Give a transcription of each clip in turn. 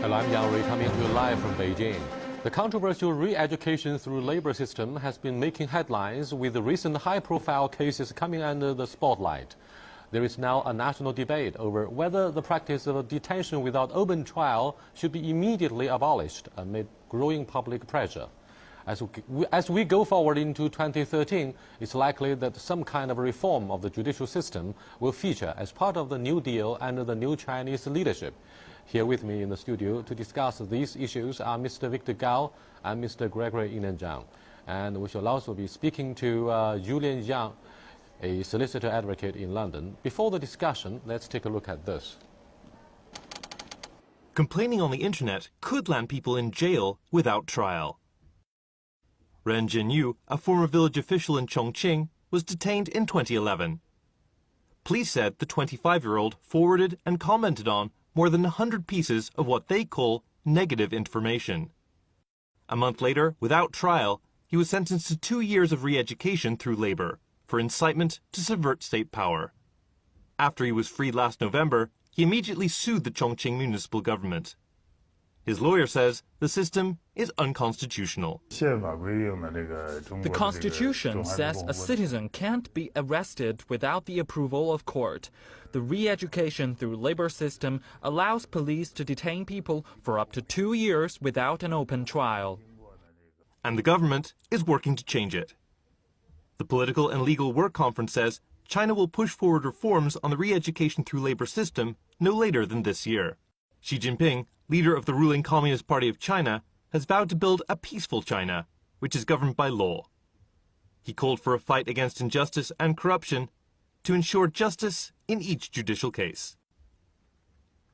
Hello, I'm Yang Rui, coming to you live from Beijing. The controversial re-education through labor system has been making headlines with the recent high-profile cases coming under the spotlight. There is now a national debate over whether the practice of detention without open trial should be immediately abolished amid growing public pressure. As we go forward into 2013, it's likely that some kind of reform of the judicial system will feature as part of the New Deal under the new Chinese leadership. Here with me in the studio to discuss these issues are Mr. Victor Gao and Mr. Gregory Zhang. And we shall also be speaking to Ren Jianyu, a solicitor advocate in London. Before the discussion, let's take a look at this. Complaining on the internet could land people in jail without trial. Ren Jianyu, a former village official in Chongqing, was detained in 2011. Police said the 25-year-old forwarded and commented on more than 100 pieces of what they call negative information. A month later, without trial, he was sentenced to 2 years of re-education through labor for incitement to subvert state power. After he was freed last November, he immediately sued the Chongqing municipal government. His lawyer says the system is unconstitutional. The Constitution says a citizen can't be arrested without the approval of court. The re-education through labor system allows police to detain people for up to 2 years without an open trial. And the government is working to change it. The Political and Legal Work Conference says China will push forward reforms on the re-education through labor system no later than this year. Xi Jinping, leader of the ruling Communist Party of China, has vowed to build a peaceful China, which is governed by law. He called for a fight against injustice and corruption to ensure justice in each judicial case.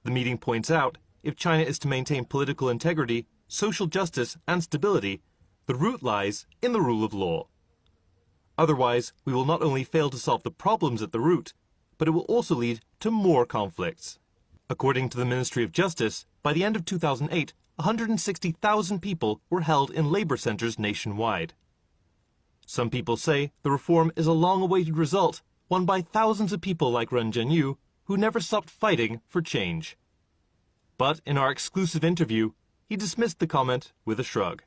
The meeting points out, if China is to maintain political integrity, social justice and stability, the root lies in the rule of law. Otherwise, we will not only fail to solve the problems at the root, but it will also lead to more conflicts. According to the Ministry of Justice, by the end of 2008, 160,000 people were held in labor centers nationwide. Some people say the reform is a long-awaited result, won by thousands of people like Ren Jianyu, who never stopped fighting for change. But in our exclusive interview, he dismissed the comment with a shrug.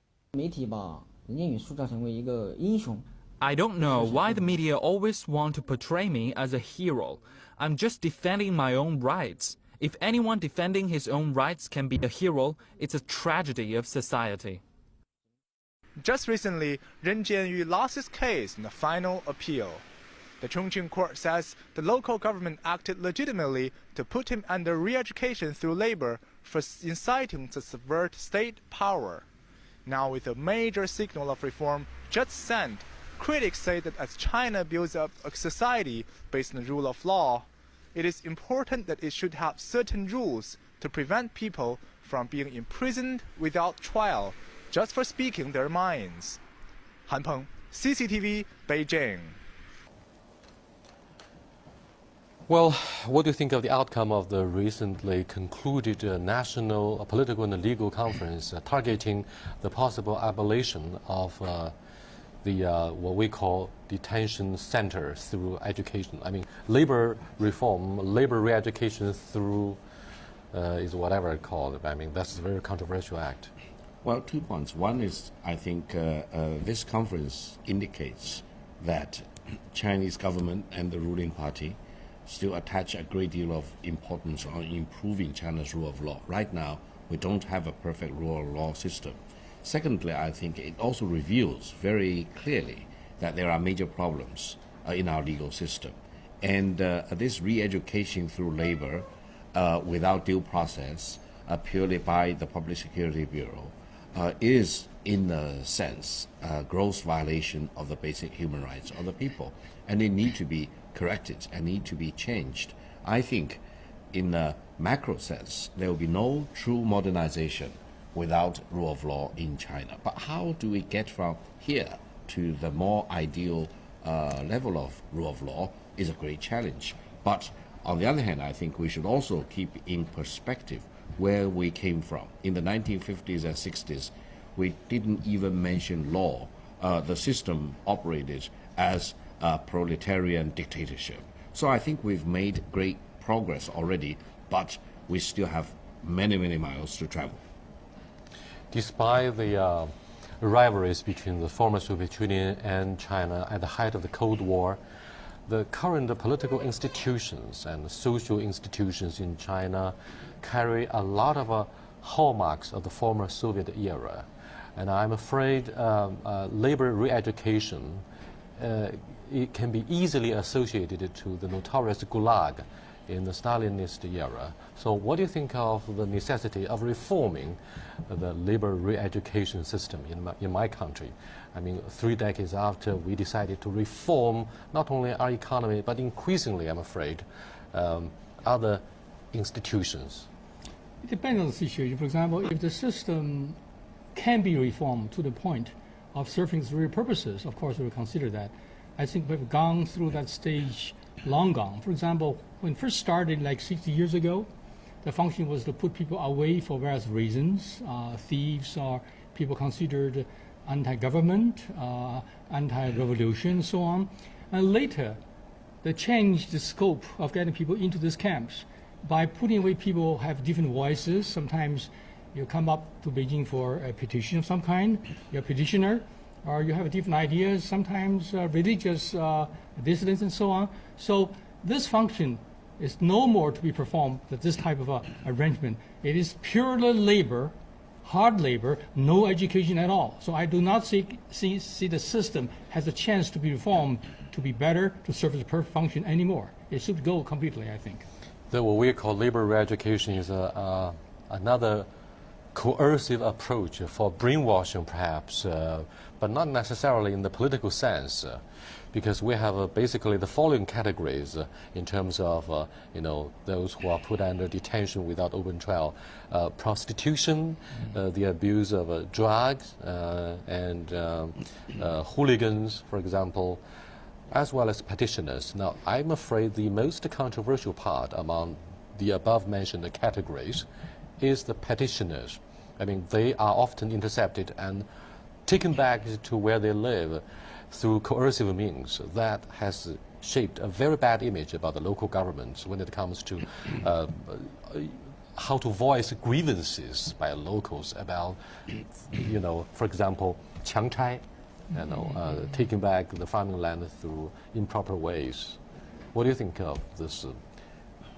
I don't know why the media always want to portray me as a hero. I'm just defending my own rights. If anyone defending his own rights can be a hero, it's a tragedy of society. Just recently, Ren Jianyu lost his case in the final appeal. The Chongqing court says the local government acted legitimately to put him under re-education through labor for inciting to subvert state power. Now, with a major signal of reform just sent, critics say that as China builds up a society based on the rule of law, it is important that it should have certain rules to prevent people from being imprisoned without trial just for speaking their minds. Han Peng, CCTV, Beijing. Well, what do you think of the outcome of the recently concluded national political and legal conference targeting the possible abolition of what we call detention center through education? I mean, labor reform, labor re-education through is whatever it's called. I mean, that's a very controversial act. Well, 2 points. One is, I think this conference indicates that Chinese government and the ruling party still attach a great deal of importance on improving China's rule of law. Right now, we don't have a perfect rule of law system. Secondly, I think it also reveals very clearly that there are major problems in our legal system. And this re-education through labor without due process, purely by the Public Security Bureau, is, in a sense, a gross violation of the basic human rights of the people. And they need to be corrected and need to be changed. I think, in a macro sense, there will be no true modernization without rule of law in China. But how do we get from here to the more ideal level of rule of law is a great challenge. But on the other hand, I think we should also keep in perspective where we came from. In the 1950s and 60s, we didn't even mention law. The system operated as a proletarian dictatorship. So I think we've made great progress already, but we still have many, many miles to travel. Despite the rivalries between the former Soviet Union and China at the height of the Cold War, the current political institutions and social institutions in China carry a lot of hallmarks of the former Soviet era. And I'm afraid labor re-education it can be easily associated to the notorious Gulag in the Stalinist era. So what do you think of the necessity of reforming the labor re-education system in my country? I mean, 3 decades after we decided to reform not only our economy, but increasingly, I'm afraid, other institutions. It depends on the situation. For example, if the system can be reformed to the point of serving its real purposes, of course we will consider that. I think we've gone through that stage long gone. For example, when it first started like 60 years ago, the function was to put people away for various reasons. Thieves or people considered anti-government, anti-revolution, and so on. And later, they changed the scope of getting people into these camps by putting away people who have different voices. Sometimes you come up to Beijing for a petition of some kind, you're a petitioner, or you have different ideas, sometimes religious dissidents and so on. So this function is no more to be performed with this type of arrangement. It is purely labor, hard labor, no education at all. So I do not see the system has a chance to be reformed to be better, to serve its purpose function anymore. It should go completely, I think. What we call labor re-education is another coercive approach for brainwashing, perhaps, but not necessarily in the political sense, because we have basically the following categories in terms of those who are put under detention without open trial: prostitution, the abuse of drugs, and hooligans, for example, as well as petitioners. Now, I'm afraid the most controversial part among the above-mentioned categories is the petitioners. I mean, they are often intercepted and taken back to where they live through coercive means. That has shaped a very bad image about the local governments when it comes to how to voice grievances by locals about, for example, Chongqing, taking back the farming land through improper ways. What do you think of this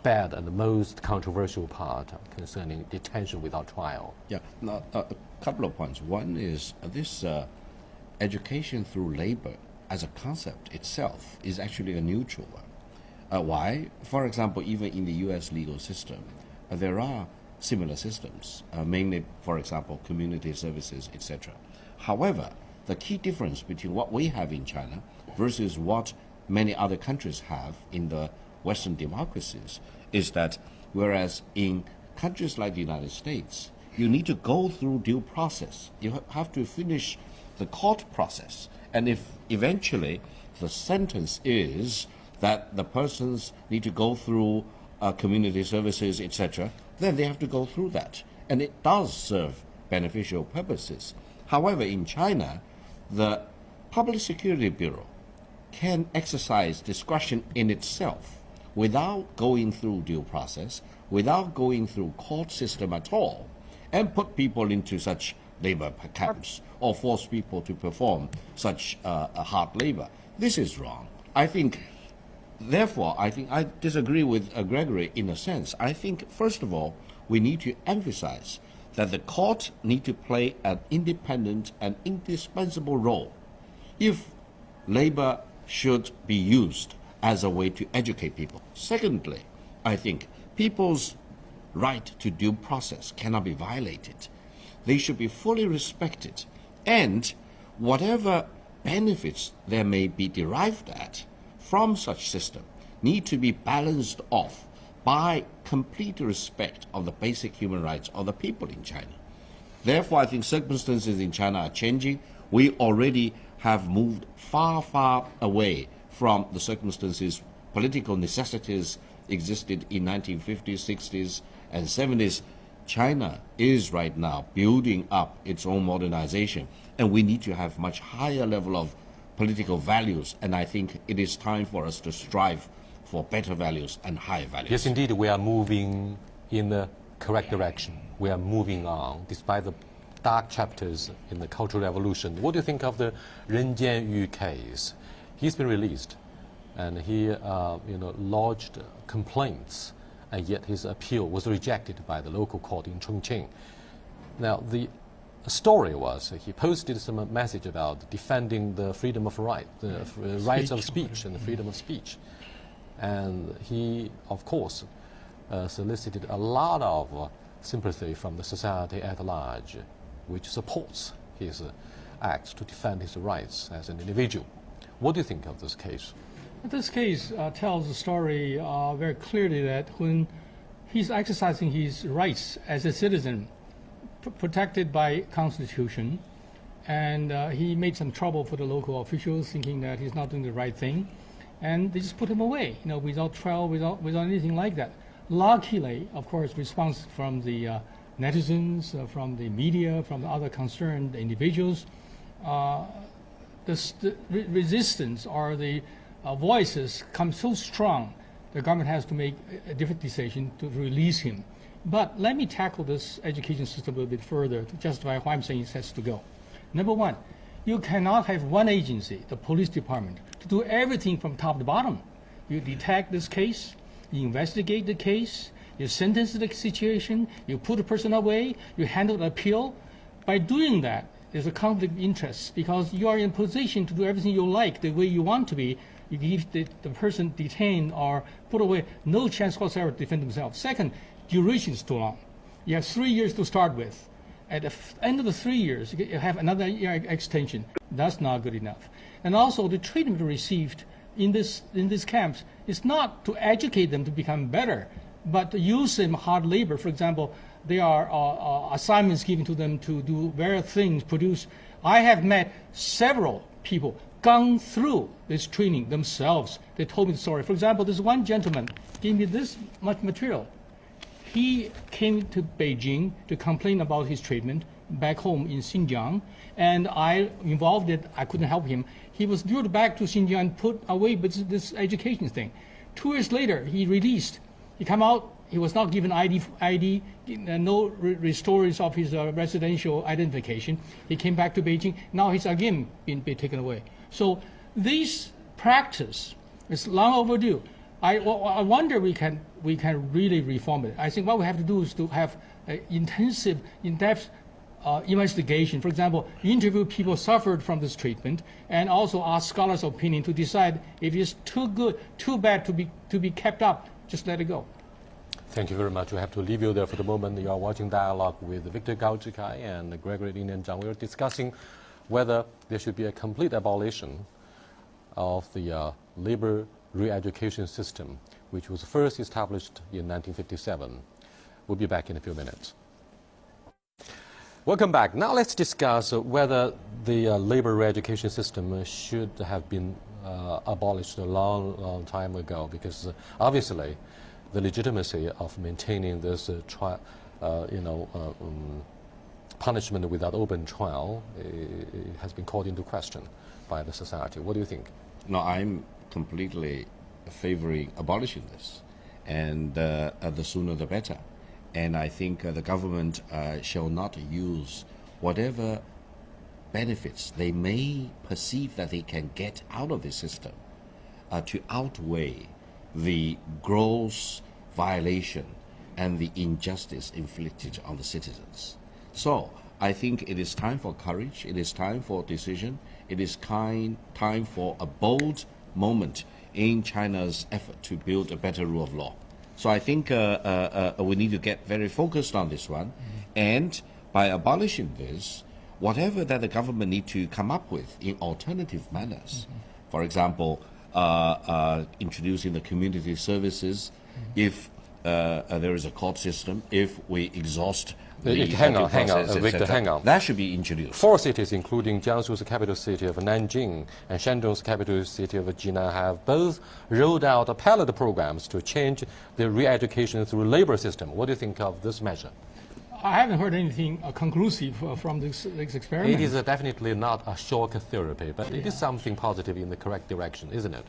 bad and the most controversial part concerning detention without trial? Yeah, now, a couple of points. One is this education through labor as a concept itself is actually a neutral one. Why? For example, even in the U.S. legal system, there are similar systems, mainly, for example, community services, etc. However, the key difference between what we have in China versus what many other countries have in the Western democracies is that whereas in countries like the United States, you need to go through due process. You have to finish the court process. And if eventually the sentence is that the persons need to go through community services, etc., then they have to go through that. And it does serve beneficial purposes. However, in China, the Public Security Bureau can exercise discretion in itself without going through due process, without going through court system at all, and put people into such labor camps or force people to perform such hard labor. This is wrong. Therefore, I disagree with Gregory in a sense. I think, first of all, we need to emphasize that the court need to play an independent and indispensable role if labor should be used as a way to educate people. Secondly, I think people's right to due process cannot be violated. They should be fully respected, and whatever benefits there may be derived at from such system need to be balanced off by complete respect of the basic human rights of the people in China. Therefore, I think circumstances in China are changing. We already have moved far, far away from the circumstances, political necessities existed in 1950s, 60s, and 70s. China is right now building up its own modernization, and we need to have much higher level of political values, and I think it is time for us to strive for better values and higher values. Yes, indeed, we are moving in the correct direction. We are moving on, despite the dark chapters in the Cultural Revolution. What do you think of the Ren Jianyu case? He's been released, and he lodged complaints, and yet his appeal was rejected by the local court in Chongqing. Now, the story was he posted some message about defending the freedom of right, the rights of speech and the freedom of speech. And he, of course, solicited a lot of sympathy from the society at large, which supports his acts to defend his rights as an individual. What do you think of this case? This case tells the story very clearly that when he's exercising his rights as a citizen, protected by Constitution, and he made some trouble for the local officials, thinking that he's not doing the right thing, and they just put him away, without trial, without anything like that. Luckily, of course, response from the netizens, from the media, from the other concerned individuals, the resistance or the voices come so strong, the government has to make a different decision to release him. But let me tackle this education system a little bit further to justify why I'm saying it has to go. Number one, you cannot have one agency, the police department, to do everything from top to bottom. You detect this case, you investigate the case, you sentence the situation, you put a person away, you handle the appeal. By doing that, there's a conflict of interest because you are in a position to do everything you like the way you want to be. You give the person detained or put away no chance whatsoever to defend themselves. Second, duration is too long. You have 3 years to start with. At the end of the 3 years, you have another year extension. That's not good enough. And also, the treatment received in these camps is not to educate them to become better, but to use them hard labor. For example, there are assignments given to them to do various things, produce. I have met several people gone through this training themselves. They told me the story. For example, this one gentleman gave me this much material. He came to Beijing to complain about his treatment back home in Xinjiang, and I involved it. I couldn't help him. He was lured back to Xinjiang and put away with this education thing. 2 years later, he released. He came out. He was not given ID, no stories of his residential identification. He came back to Beijing. Now he's again been taken away. So this practice is long overdue. I wonder we can really reform it. I think what we have to do is to have intensive, in-depth investigation. For example, interview people suffered from this treatment, and also ask scholars' opinion to decide if it's too good, too bad to be kept up. Just let it go. Thank you very much. We have to leave you there for the moment. You are watching Dialogue with Victor Gao Zhikai and Gregory Lin and Zhang. We are discussing whether there should be a complete abolition of the labor re-education system, which was first established in 1957. We'll be back in a few minutes. Welcome back. Now let's discuss whether the labor re-education system should have been abolished a long time ago, because obviously the legitimacy of maintaining this punishment without open trial has been called into question by the society. What do you think? No, I'm completely favoring abolishing this, and the sooner the better. And I think the government shall not use whatever benefits they may perceive that they can get out of the system to outweigh the gross violation and the injustice inflicted on the citizens. So I think it is time for courage, it is time for decision, it is time for a bold moment in China's effort to build a better rule of law. So I think we need to get very focused on this one, and by abolishing this, whatever that the government need to come up with in alternative manners, for example, introducing the community services, if there is a court system, if we exhaust hang on, Victor, hang on. That should be introduced. 4 cities, including Jiangsu's capital city of Nanjing and Shandong's capital city of Jinan, have both rolled out pilot programs to change the re-education through labor system. What do you think of this measure? I haven't heard anything conclusive from this experiment. It is definitely not a shock therapy, but it is something positive in the correct direction, isn't it?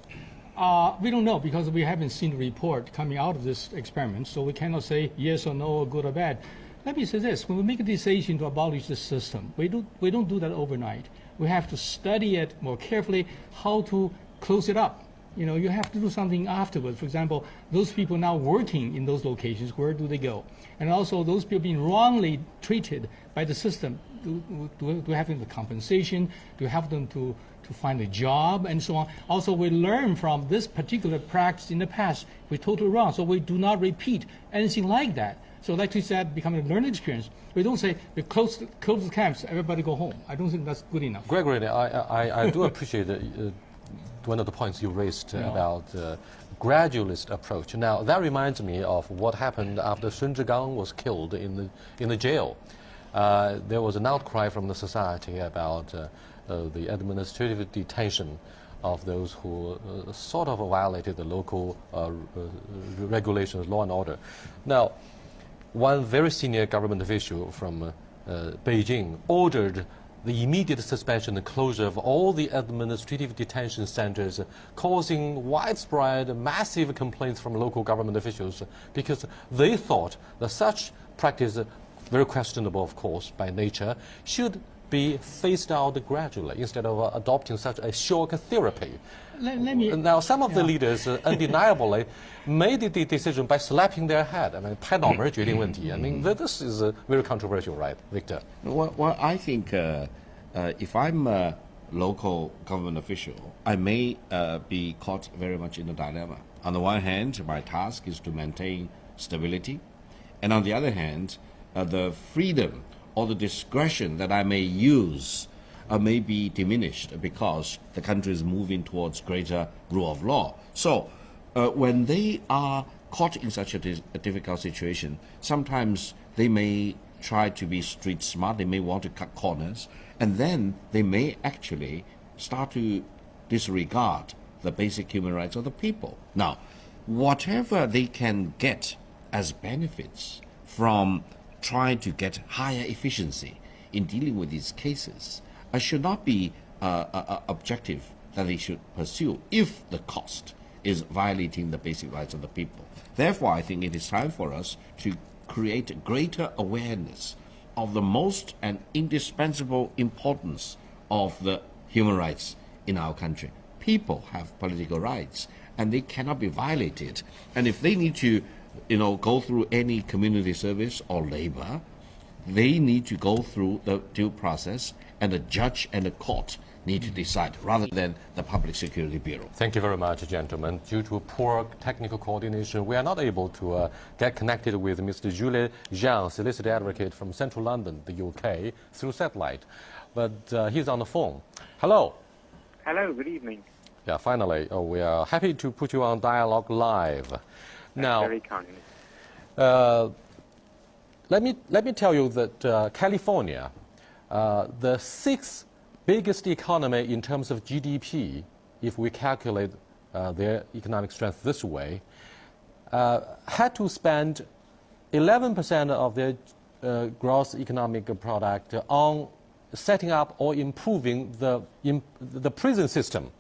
We don't know because we haven't seen the report coming out of this experiment, so we cannot say yes or no, or good or bad. Let me say this: when we make a decision to abolish the system, we don't do that overnight. We have to study it more carefully, how to close it up. You have to do something afterwards. For example, those people now working in those locations, where do they go? And also those people being wrongly treated by the system, do have them the compensation, do have them to find a job, and so on. Also, we learn from this particular practice in the past. We're totally wrong, so we do not repeat anything like that. So like you said, become a learning experience. We don't say we close the camps, everybody go home. I don't think that's good enough. Gregory, I do appreciate one of the points you raised about gradualist approach. Now, that reminds me of what happened after Sun Zhigang was killed in the jail. There was an outcry from the society about the administrative detention of those who sort of violated the local regulations, law and order. Now, one very senior government official from Beijing ordered the immediate suspension and closure of all the administrative detention centers, causing widespread, massive complaints from local government officials because they thought that such practice, very questionable of course by nature, should be phased out gradually instead of adopting such a shock therapy. Now, some of the leaders undeniably made the decision by slapping their head. I mean, 拍脑门决定问题. I mean, this is very controversial, right, Victor? Well, I think if I'm a local government official, I may be caught very much in a dilemma. On the one hand, my task is to maintain stability, and on the other hand, the freedom or the discretion that I may use may be diminished because the country is moving towards greater rule of law. So when they are caught in such a difficult situation, sometimes they may try to be street smart, they may want to cut corners, and then they may actually start to disregard the basic human rights of the people. Now, whatever they can get as benefits from trying to get higher efficiency in dealing with these cases should not be objective that they should pursue if the cost is violating the basic rights of the people. Therefore, I think it is time for us to create greater awareness of the most and indispensable importance of the human rights in our country. People have political rights and they cannot be violated. And if they need to go through any community service or labor, they need to go through the due process, and the judge and the court need to decide rather than the Public Security Bureau. Thank you very much, gentlemen. Due to poor technical coordination, we are not able to get connected with Mr. Julian Zhang, solicitor advocate from Central London, the UK, through satellite. But he's on the phone. Hello. Hello, good evening. Yeah, finally, we are happy to put you on Dialogue Live. Now, very kind. let me tell you that California, the sixth biggest economy in terms of GDP, if we calculate their economic strength this way, had to spend 11% of their gross economic product on setting up or improving the prison system,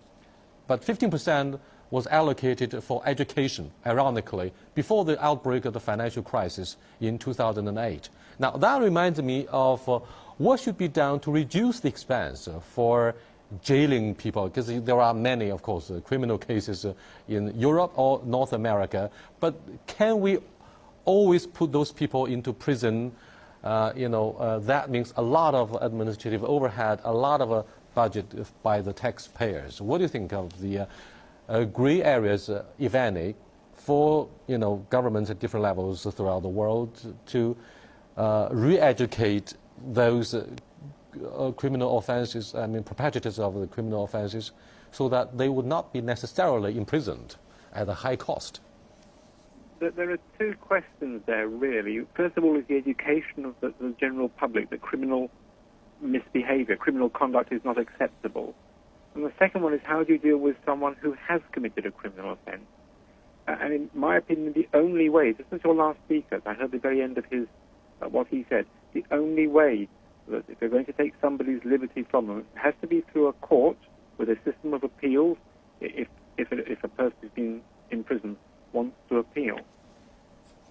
but 15% was allocated for education, ironically, before the outbreak of the financial crisis in 2008. Now, that reminds me of what should be done to reduce the expense for jailing people, because there are many, of course, criminal cases in Europe or North America, but can we always put those people into prison? That means a lot of administrative overhead, a lot of budget by the taxpayers. What do you think of the gray areas, if any, for governments at different levels throughout the world to re-educate those criminal offenses, perpetrators of the criminal offenses, so that they would not be necessarily imprisoned at a high cost? There are two questions there, really. First of all, is the education of the general public that criminal misbehavior, criminal conduct is not acceptable. And the second one is, how do you deal with someone who has committed a criminal offense? And in my opinion, the only way, just as your last speaker, I heard the very end of his, what he said, the only way that if they're going to take somebody's liberty from them, it has to be through a court with a system of appeals. If if a person who's been in prison wants to appeal.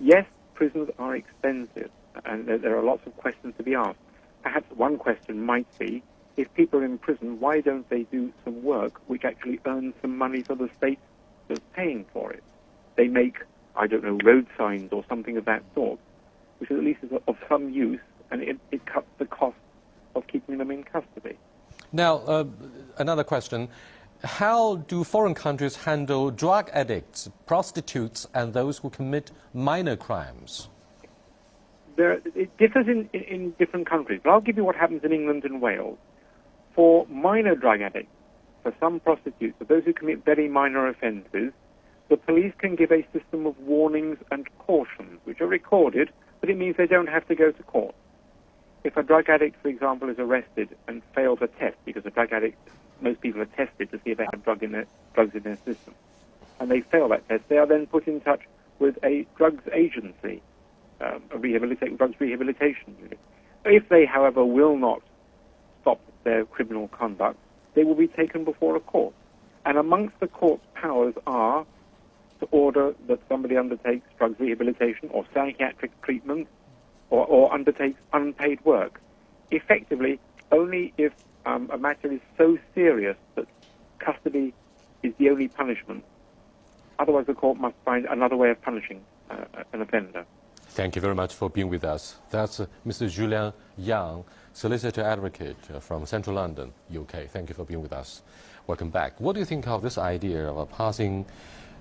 Yes, prisons are expensive, and there are lots of questions to be asked. Perhaps one question might be, if people are in prison, why don't they do some work which actually earns some money for the state that's paying for it? They make, I don't know, road signs or something of that sort, which at least is of some use, and it cuts the cost of keeping them in custody. Now, another question. How do foreign countries handle drug addicts, prostitutes, and those who commit minor crimes? It differs in different countries, but I'll give you what happens in England and Wales. For minor drug addicts, for some prostitutes, for those who commit very minor offences, the police can give a system of warnings and cautions, which are recorded, but it means they don't have to go to court. If a drug addict, for example, is arrested and fails a test, because a drug addict, most people are tested to see if they have drugs in their system, and they fail that test, they are then put in touch with a drugs agency, a drugs rehabilitation unit. If they, however, will not stop their criminal conduct, they will be taken before a court. And amongst the court's powers are to order that somebody undertakes drugs rehabilitation or psychiatric treatment or undertakes unpaid work. Effectively, only if a matter is so serious that custody is the only punishment. Otherwise, the court must find another way of punishing an offender. Thank you very much for being with us. That's Mr. Julian Yang, solicitor advocate from Central London, UK. Thank you for being with us. Welcome back. What do you think of this idea of passing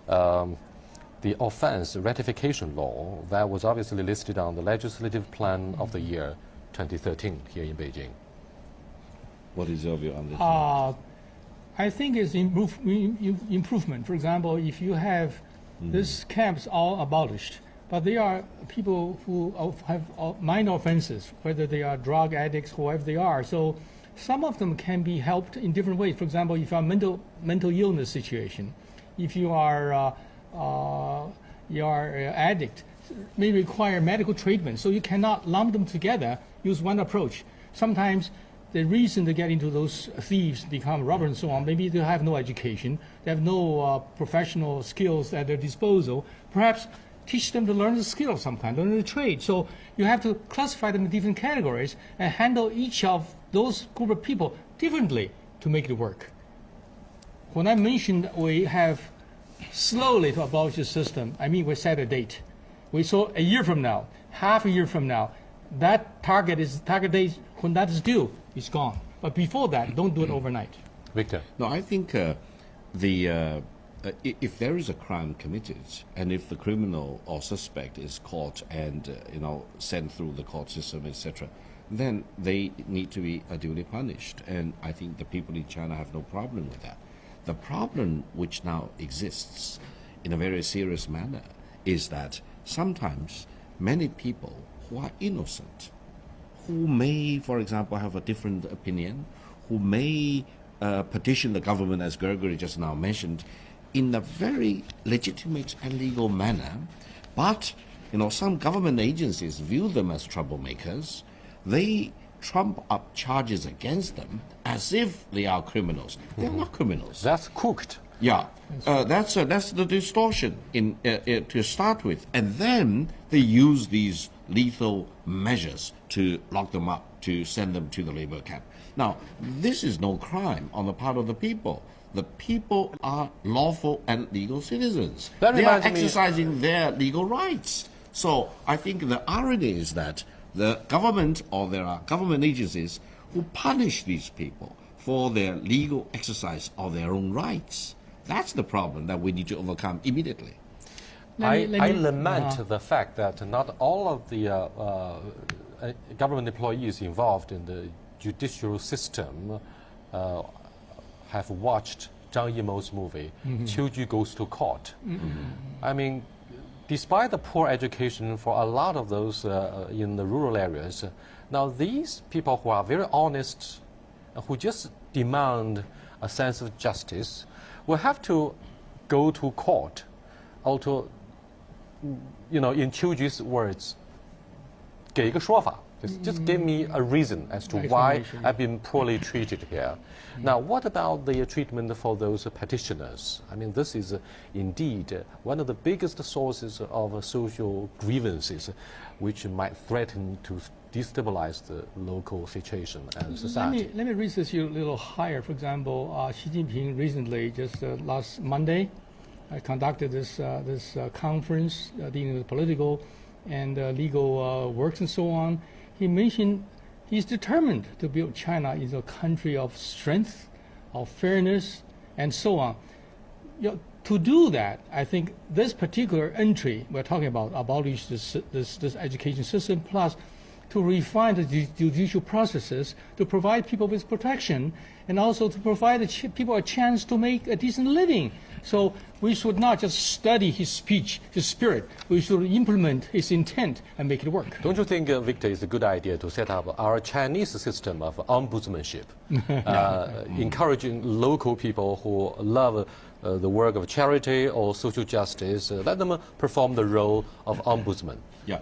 the offense ratification law that was obviously listed on the legislative plan of the year 2013 here in Beijing? What is your view on this? I think it's improvement. For example, if you have these camps all abolished, but there are people who have minor offenses, whether they are drug addicts, whoever they are. So some of them can be helped in different ways. For example, if you are mental illness situation, if you are an addict, may require medical treatment. So you cannot lump them together, use one approach. Sometimes the reason to get into those thieves become robbers and so on, maybe they have no education, they have no professional skills at their disposal. Perhaps teach them to learn a skill of some kind, learn a trade. So you have to classify them in different categories and handle each of those group of people differently to make it work. When I mentioned we have slowly to abolish the system, I mean we set a date. We saw a year from now, half a year from now, that target date, when that is due, is gone. But before that, don't do it overnight. Victor? No, I think if there is a crime committed, and if the criminal or suspect is caught and sent through the court system, etc., then they need to be duly punished. And I think the people in China have no problem with that. The problem which now exists in a very serious manner is that sometimes many people who are innocent, who may, for example, have a different opinion, who may petition the government, as Gregory just now mentioned, in a very legitimate and legal manner, but some government agencies view them as troublemakers. They trump up charges against them as if they are criminals. They're not criminals. That's cooked. Yeah, that's the distortion to start with, and then they use these lethal measures to lock them up, to send them to the labor camp. Now, this is no crime on the part of the people. The people are lawful and legal citizens. They are exercising their legal rights. So I think the irony is that the government, or there are government agencies who punish these people for their legal exercise of their own rights. That's the problem that we need to overcome immediately. I lament the fact that not all of the government employees involved in the judicial system have watched Zhang Yimou's movie, Qiuju Goes to Court. I mean, despite the poor education for a lot of those in the rural areas, now these people who are very honest, who just demand a sense of justice, will have to go to court, or to, in Qiuju's words, 给一个说法. Just give me a reason as to why I've been poorly treated here. Now, what about the treatment for those petitioners? I mean, this is indeed one of the biggest sources of social grievances, which might threaten to destabilize the local situation and society. Let me raise this a little higher. For example, Xi Jinping recently, just last Monday, conducted this conference dealing with political and legal works and so on. He mentioned he's determined to build China as a country of strength, of fairness, and so on. To do that, I think this particular entry we're talking about, abolish this education system, plus to refine the judicial processes to provide people with protection and also to provide people a chance to make a decent living. So we should not just study his speech, his spirit. We should implement his intent and make it work. Don't you think, Victor, it's a good idea to set up our Chinese system of ombudsmanship, encouraging local people who love the work of charity or social justice, let them perform the role of ombudsman? Yeah.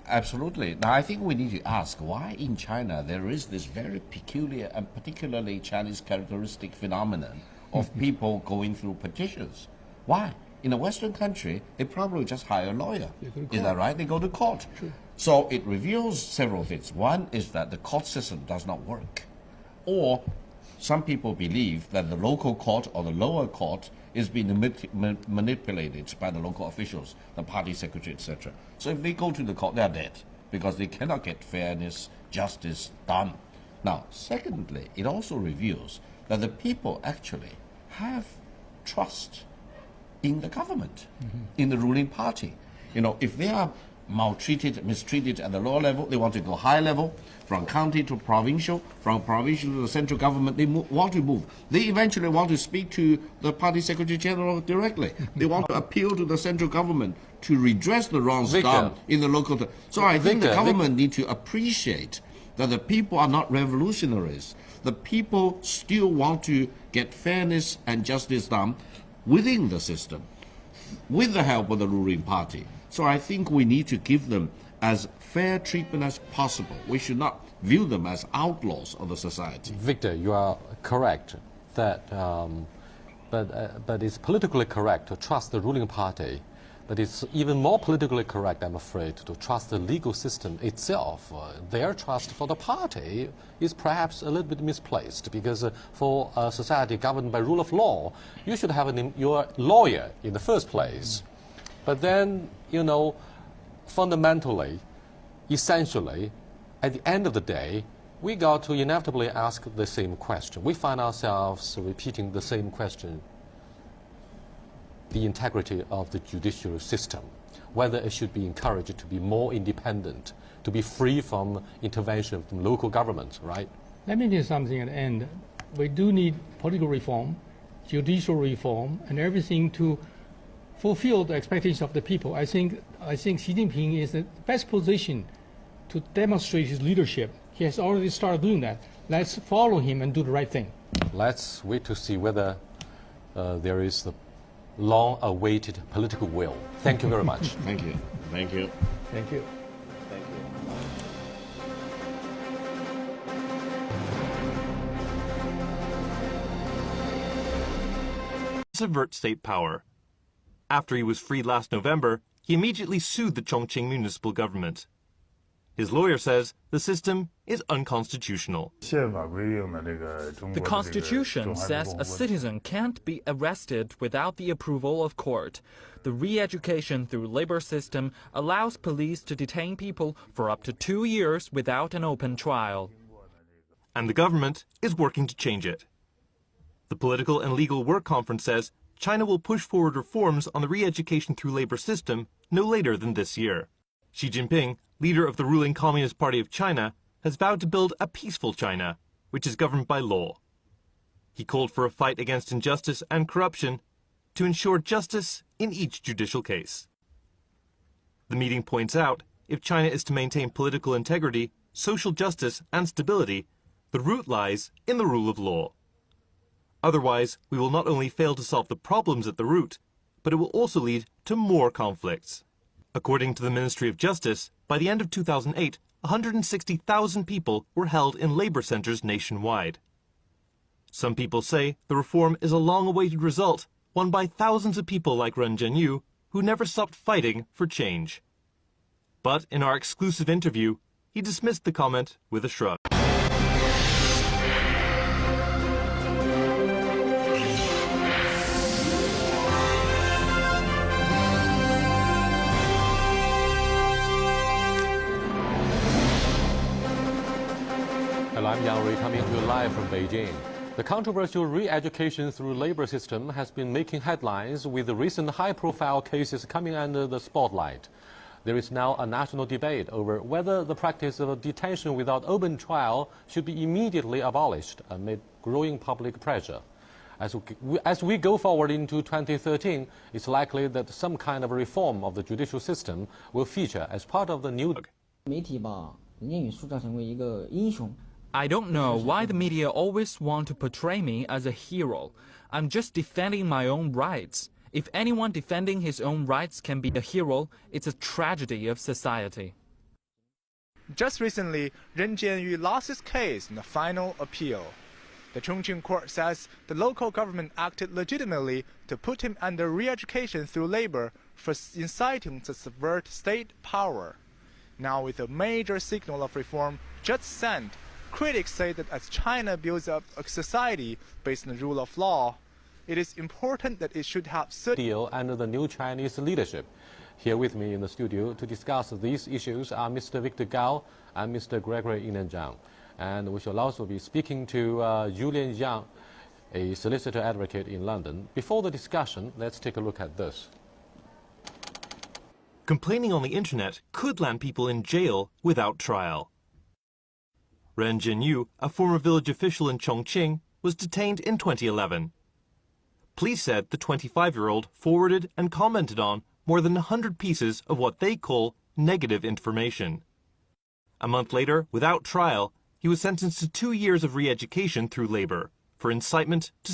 Absolutely. Now, I think we need to ask why in China there is this very peculiar and particularly Chinese characteristic phenomenon of people going through petitions. Why? In a Western country, they probably just hire a lawyer. Is that right? They go to court. Sure. So it reveals several things. One is that the court system does not work. Or some people believe that the local court or the lower court is being manipulated by the local officials, the party secretary, etc. So if they go to the court, they are dead because they cannot get fairness, justice done. Now, secondly, it also reveals that the people actually have trust in the government, in the ruling party. You know, if they are maltreated, mistreated at the lower level, they want to go high level, from county to provincial, from provincial to the central government, they want to move. They eventually want to speak to the party secretary general directly. They want to appeal to the central government to redress the wrongs done in the local. So I think the government need to appreciate that the people are not revolutionaries. The people still want to get fairness and justice done within the system, with the help of the ruling party. So I think we need to give them as fair treatment as possible. We should not view them as outlaws of the society. Victor, you are correct that, but it's politically correct to trust the ruling party. But it's even more politically correct, I'm afraid, to trust the legal system itself. Their trust for the party is perhaps a little bit misplaced, because for a society governed by rule of law, you should have your lawyer in the first place. But then, you know, fundamentally, essentially, at the end of the day, we got to inevitably ask the same question. We find ourselves repeating the same question: the integrity of the judicial system, whether it should be encouraged to be more independent, to be free from intervention from local governments, right? Let me do something at the end. We do need political reform, judicial reform, and everything to fulfill the expectations of the people. I think Xi Jinping is the best position to demonstrate his leadership. He has already started doing that. Let's follow him and do the right thing. Let's wait to see whether there is the long-awaited political will. Thank you very much. Thank you. Thank you. Thank you. Thank you. Subvert state power. After he was freed last November, he immediately sued the Chongqing municipal government. His lawyer says the system is unconstitutional. The Constitution says a citizen can't be arrested without the approval of court. The re-education through labor system allows police to detain people for up to 2 years without an open trial. And the government is working to change it. The Political and Legal Work Conference says China will push forward reforms on the re-education through labor system no later than this year. Xi Jinping, leader of the ruling Communist Party of China, has vowed to build a peaceful China, which is governed by law. He called for a fight against injustice and corruption to ensure justice in each judicial case. The meeting points out, if China is to maintain political integrity, social justice and stability, the root lies in the rule of law. Otherwise, we will not only fail to solve the problems at the root, but it will also lead to more conflicts. According to the Ministry of Justice, by the end of 2008, 160,000 people were held in labor centers nationwide. Some people say the reform is a long-awaited result, won by thousands of people like Ren Jianyu, who never stopped fighting for change. But in our exclusive interview, he dismissed the comment with a shrug. Hello, I'm Yang Rui, coming to you live from Beijing. The controversial re-education through labor system has been making headlines with the recent high-profile cases coming under the spotlight. There is now a national debate over whether the practice of detention without open trial should be immediately abolished amid growing public pressure. As we go forward into 2013, it's likely that some kind of reform of the judicial system will feature as part of the new... I don't know why the media always want to portray me as a hero. I'm just defending my own rights. If anyone defending his own rights can be a hero, it's a tragedy of society. Just recently, Ren Jianyu lost his case in the final appeal. The Chongqing court says the local government acted legitimately to put him under re-education through labor for inciting to subvert state power. Now, with a major signal of reform just sent, critics say that as China builds up a society based on the rule of law, it is important that it should have deal under the new Chinese leadership. Here with me in the studio to discuss these issues are Mr. Victor Gao and Mr. Gregory Zhang. And we shall also be speaking to Julian Yang, a solicitor advocate in London. Before the discussion, let's take a look at this. Complaining on the internet could land people in jail without trial. Ren Jianyu, a former village official in Chongqing, was detained in 2011. Police said the 25-year-old forwarded and commented on more than 100 pieces of what they call negative information. A month later, without trial, he was sentenced to 2 years of re-education through labor for incitement to